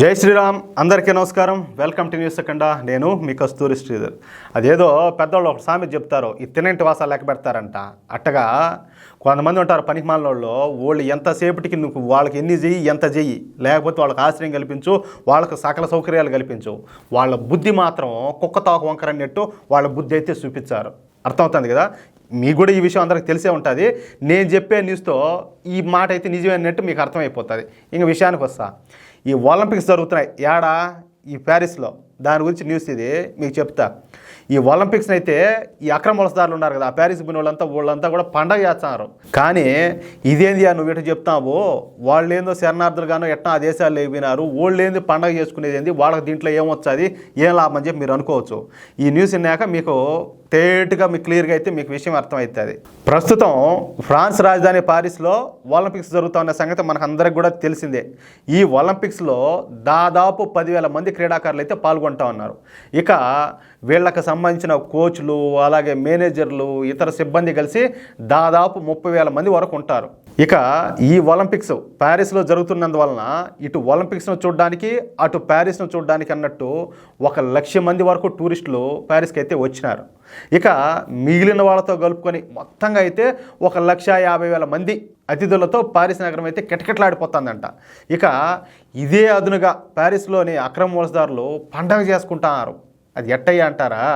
జై శ్రీరామ్, అందరికీ నమస్కారం. వెల్కమ్ టు న్యూస్ సెకండా. నేను మీ కస్తూరి శ్రీధర్. అదేదో పెద్దవాళ్ళు ఒక సామెత చెప్తారు, ఈ తినేంటి వాసాలు లెక్క పెడతారంట. అట్టగా కొంతమంది ఉంటారు పనికిమాలిన వాళ్ళు ఎంతసేపటికి నువ్వు వాళ్ళకి ఎన్ని చెయ్యి ఎంత చెయ్యి, లేకపోతే వాళ్ళకి ఆశ్రయం కల్పించు, వాళ్ళకి సకల సౌకర్యాలు కల్పించు, వాళ్ళ బుద్ధి మాత్రం కుక్క తోక వంకర అన్నట్టు వాళ్ళ బుద్ధి అయితే చూపించారు. అర్థమవుతుంది కదా. మీకు కూడా ఈ విషయం అందరికి తెలిసే ఉంటుంది. నేను చెప్పే న్యూస్తో ఈ మాట అయితే నిజమే అన్నట్టు మీకు అర్థమైపోతుంది. ఇంక విషయానికి వస్తా. ఈ ఒలింపిక్స్ జరుగుతున్నాయి ఏడా, ఈ ప్యారిస్లో. దాని గురించి న్యూస్ ఇది మీకు చెప్తా. ఈ ఒలింపిక్స్ని అయితే ఈ అక్రమ వలసదారులు ఉన్నారు కదా, ఆ ప్యారిస్ పోయిన వాళ్ళంతా కూడా పండగ చేస్తున్నారు. కానీ ఇదేంది నువ్వు ఇటు చెప్తావు, వాళ్ళు ఏందో శరణార్థులుగానో ఎట్లా ఆ దేశాలు లేవినారు, వాళ్ళు ఏంది పండగ చేసుకునేది ఏంది, వాళ్ళకి దీంట్లో ఏమొచ్చాది, ఏం లాభం అని చెప్పి మీరు అనుకోవచ్చు. ఈ న్యూస్ విన్నాక మీకు తేటుగా మీకు క్లియర్గా అయితే మీకు విషయం అర్థమవుతుంది. ప్రస్తుతం ఫ్రాన్స్ రాజధాని పారిస్లో ఒలింపిక్స్ జరుగుతున్న సంగతి మనకు అందరికి కూడా తెలిసిందే. ఈ ఒలింపిక్స్లో దాదాపు 10,000 మంది క్రీడాకారులు అయితే పాల్గొంటూ ఉన్నారు. ఇక వీళ్ళకి సంబంధించిన కోచ్లు, అలాగే మేనేజర్లు, ఇతర సిబ్బంది కలిసి దాదాపు 30,000 మంది వరకు ఉంటారు. ఇక ఈ ఒలింపిక్స్ ప్యారిస్లో జరుగుతున్నందువలన ఇటు ఒలింపిక్స్ను చూడడానికి, అటు ప్యారిస్ను చూడడానికి అన్నట్టు 1,00,000 మంది వరకు టూరిస్టులు ప్యారిస్కి అయితే వచ్చినారు. ఇక మిగిలిన వాళ్ళతో కలుపుకొని మొత్తంగా అయితే 1,50,000 మంది అతిథులతో ప్యారిస్ నగరం అయితే కిటకిటలాడిపోతుందంట. ఇక ఇదే అదునుగా ప్యారిస్లోని అక్రమ వలసదారులు పండగ చేసుకుంటున్నారు. అది ఎట్టయ్య అంటారా,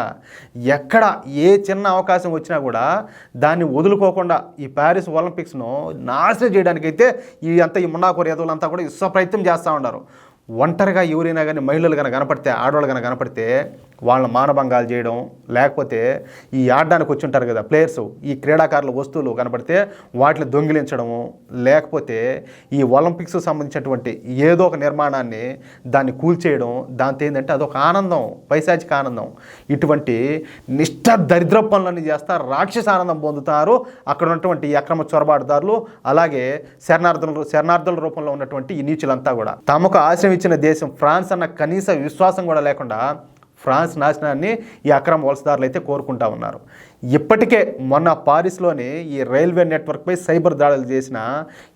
ఎక్కడ ఏ చిన్న అవకాశం వచ్చినా కూడా దాన్ని వదులుకోకుండా ఈ ప్యారిస్ ఒలింపిక్స్ను నాశనం చేయడానికైతే ఈ మున్నాకోరి యదువులంతా కూడా ఇష్ట ప్రయత్నం చేస్తూ ఉన్నారు. ఒంటరిగా ఎవరైనా కానీ మహిళలు కనుక కనపడితే, ఆడవాళ్ళు కనుక కనపడితే వాళ్ళ మానభంగాలు చేయడం, లేకపోతే ఈ ఆడడానికి వచ్చి ఉంటారు కదా ప్లేయర్స్, ఈ క్రీడాకారుల వస్తువులు కనపడితే వాటిని దొంగిలించడము, లేకపోతే ఈ ఒలింపిక్స్ సంబంధించినటువంటి ఏదో ఒక నిర్మాణాన్ని దాన్ని కూల్చేయడం, దాంతో ఏంటంటే అదొక ఆనందం, పైశాచిక ఆనందం. ఇటువంటి నిష్ఠ దరిద్ర పనులన్నీ చేస్తారు, రాక్షస ఆనందం పొందుతారు అక్కడ ఉన్నటువంటి ఈ అక్రమ చొరబాటుదారులు, అలాగే శరణార్థుల రూపంలో ఉన్నటువంటి ఈ నీచులంతా కూడా. తమకు ఆశ్రయం ఇచ్చిన దేశం ఫ్రాన్స్ అన్న కనీస విశ్వాసం కూడా లేకుండా ఫ్రాన్స్ నాశనాన్ని ఈ అక్రమ వలసదారులు అయితే కోరుకుంటా ఉన్నారు. ఇప్పటికే మొన్న పారిస్లోని ఈ రైల్వే నెట్వర్క్పై సైబర్ దాడులు చేసిన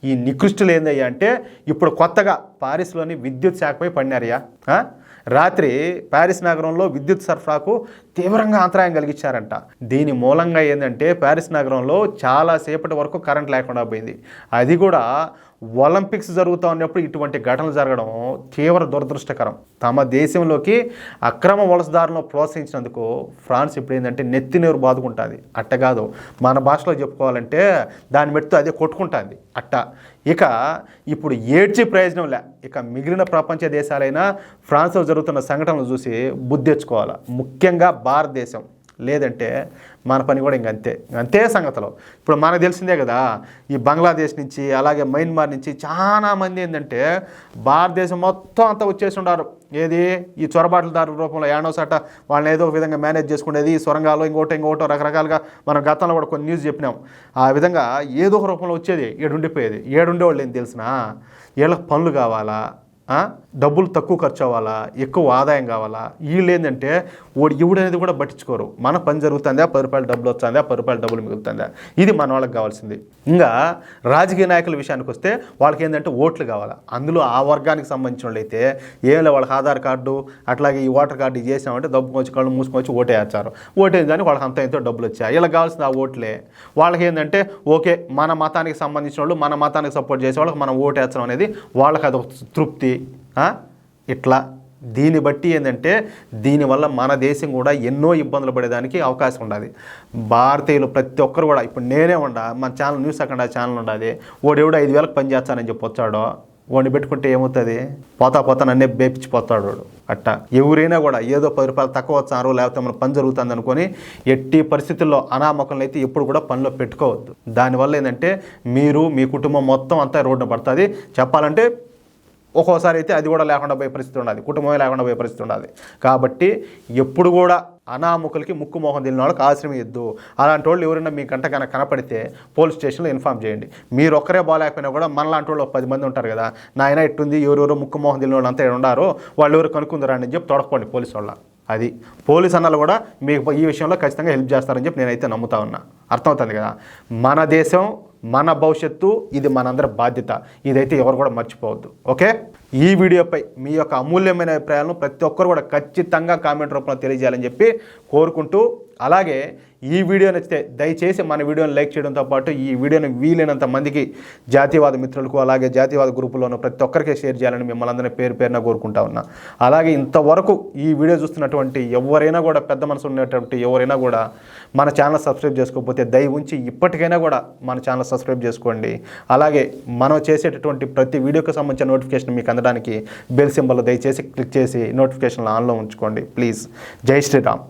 ఈ నికృష్టులు ఏందయ్యా అంటే, ఇప్పుడు కొత్తగా పారిస్లోని విద్యుత్ శాఖపై పడినారయ్యా. రాత్రి ప్యారిస్ నగరంలో విద్యుత్ సరఫరాకు తీవ్రంగా అంతరాయం కలిగించారంట. దీని మూలంగా ఏంటంటే ప్యారిస్ నగరంలో చాలాసేపటి వరకు కరెంట్ లేకుండా పోయింది. అది కూడా ఒలింపిక్స్ జరుగుతూ ఉన్నప్పుడు ఇటువంటి ఘటనలు జరగడం తీవ్ర దురదృష్టకరం. తమ దేశంలోకి అక్రమ వలసదారులను ప్రోత్సహించినందుకు ఫ్రాన్స్ ఇప్పుడు ఏంటంటే నెత్తి నీరు బాదుకుంటుంది. అట్ట కాదు, మన భాషలో చెప్పుకోవాలంటే దాన్ని మెట్టు అదే కొట్టుకుంటుంది అట్ట. ఇక ఇప్పుడు ఏడ్చి ప్రయోజనం లే. ఇక మిగిలిన ప్రపంచ దేశాలైనా ఫ్రాన్స్లో జరుగుతున్న సంఘటనలు చూసి బుద్ధి తెచ్చుకోవాలి. ముఖ్యంగా భారతదేశం, లేదంటే మన పని కూడా ఇంకంతే సంగతిలో. ఇప్పుడు మనకు తెలిసిందే కదా, ఈ బంగ్లాదేశ్ నుంచి, అలాగే మయన్మార్ నుంచి చాలామంది ఏంటంటే భారతదేశం మొత్తం అంతా వచ్చేసి ఉన్నారు. ఏది ఈ చొరబాట్లదారు రూపంలో ఏడోసాట వాళ్ళని ఏదో ఒక విధంగా మేనేజ్ చేసుకునేది, ఈ సొరంగాలు ఇంకోటో రకరకాలుగా మనం గతంలో కూడా కొన్ని న్యూస్ చెప్పినాం. ఆ విధంగా ఏదో ఒక రూపంలో వచ్చేది, ఏడుండిపోయేది. ఏడుండేవాళ్ళు ఏం తెలిసినా వీళ్ళకి పనులు కావాలా, డబ్బులు తక్కువ ఖర్చు అవ్వాలా, ఎక్కువ ఆదాయం కావాలా, వీళ్ళు ఏంటంటే ఎవడనేది కూడా పట్టించుకోరు. మన పని జరుగుతుందా, 10 రూపాయలు డబ్బులు వస్తుందా, 10 రూపాయలు డబ్బులు మిగులుతుందా, ఇది మన వాళ్ళకి కావాల్సింది. ఇంకా రాజకీయ నాయకుల విషయానికి వస్తే వాళ్ళకి ఏంటంటే ఓట్లు కావాలా. అందులో ఆ వర్గానికి సంబంధించిన వాళ్ళు అయితే ఏం వాళ్ళకి ఆధార్ కార్డు, అట్లాగే ఈ ఓటర్ కార్డు ఇది చేసామంటే దబ్బుకొచ్చి కళ్ళు మూసుకొచ్చి ఓటేస్తారు. ఓటేదని వాళ్ళకి అంత ఎంతో డబ్బులు వచ్చాయి. వీళ్ళకి కావాల్సింది ఆ ఓట్లే. వాళ్ళకి ఏంటంటే ఓకే, మన మతానికి సంబంధించిన వాళ్ళు, మన మతానికి సపోర్ట్ చేసే వాళ్ళకి మనం ఓటేస్తాం అనేది వాళ్ళకి అదొక తృప్తి. ఇట్లా దీన్ని బట్టి ఏంటంటే దీనివల్ల మన దేశం కూడా ఎన్నో ఇబ్బందులు పడేదానికి అవకాశం ఉండాలి. భారతీయులు ప్రతి ఒక్కరు కూడా, ఇప్పుడు నేనే మన ఛానల్ న్యూస్ సెకండా ఛానల్ ఉండాలి, వాడెవడో 5,000కి పని చేస్తానని చెప్పి వచ్చాడో వాడిని పెట్టుకుంటే ఏమవుతుంది, పోతా నన్నే బేపించిపోతాడు వాడు. అట్ట ఎవరైనా కూడా ఏదో 10 రూపాయలు తక్కువ వచ్చారు, లేకపోతే మన పని జరుగుతుంది అనుకొని ఎట్టి పరిస్థితుల్లో అనామకులను అయితే ఎప్పుడు కూడా పనిలో పెట్టుకోవద్దు. దానివల్ల ఏంటంటే మీరు, మీ కుటుంబం మొత్తం అంతా రోడ్డున పడుతుంది. చెప్పాలంటే ఒక్కోసారి అయితే అది కూడా లేకుండా పోయే పరిస్థితి ఉండాలి, కుటుంబమే లేకుండా పోయే పరిస్థితి ఉండాలి. కాబట్టి ఎప్పుడు కూడా అనామకులకి ముక్కు మోహం తెలియని వాళ్ళకి ఆశ్రయం ఇద్దు. అలాంటి వాళ్ళు ఎవరైనా మీ గంట కనుక కనపడితే పోలీస్ స్టేషన్లో ఇన్ఫామ్ చేయండి. మీరు ఒక్కరే బాగాలేకపోయినా కూడా మనలాంటి వాళ్ళు 10 మంది ఉంటారు కదా, నాయన ఇట్టుంది, ఎవరెవరో ముక్కు మోహం తెలియని వాళ్ళు అంతా ఉన్నారు, వాళ్ళు ఎవరు కనుక్కుందరా అని చెప్పి తొడకపోండి పోలీసు వాళ్ళ. అది పోలీస్ అన్నలు కూడా మీకు ఈ విషయంలో ఖచ్చితంగా హెల్ప్ చేస్తారని చెప్పి నేనైతే నమ్ముతా ఉన్నా. అర్థమవుతుంది కదా. మన దేశం, మన భవిష్యత్తు, ఇది మనందరి బాధ్యత. ఇదైతే ఎవరు కూడా మర్చిపోవద్దు. ఓకే, ఈ వీడియోపై మీ యొక్క అమూల్యమైన అభిప్రాయాలను ప్రతి ఒక్కరు కూడా ఖచ్చితంగా కామెంట్ రూపంలో తెలియజేయాలని చెప్పి కోరుకుంటూ, అలాగే ఈ వీడియో నచ్చితే దయచేసి మన వీడియోని లైక్ చేయడంతో పాటు ఈ వీడియోని వీలైనంత మందికి జాతీయవాద మిత్రులకు అలాగే జాతీయవాద గ్రూపులోనూ ప్రతి ఒక్కరికి షేర్ చేయాలని మిమ్మల్ని అందరినీ పేరు పేరున కోరుకుంటా ఉన్నా. అలాగే ఇంతవరకు ఈ వీడియో చూస్తున్నటువంటి ఎవరైనా కూడా, పెద్ద మనసు ఉన్నటువంటి ఎవరైనా కూడా మన ఛానల్ సబ్స్క్రైబ్ చేసుకోకపోతే దయ ఉంచి ఇప్పటికైనా కూడా మన ఛానల్ సబ్స్క్రైబ్ చేసుకోండి. అలాగే మనం చేసేటటువంటి ప్రతి వీడియోకి సంబంధించిన నోటిఫికేషన్ మీకు అందడానికి బెల్ సింబల్ దయచేసి క్లిక్ చేసి నోటిఫికేషన్లు ఆన్లో ఉంచుకోండి ప్లీజ్. జై శ్రీరామ్.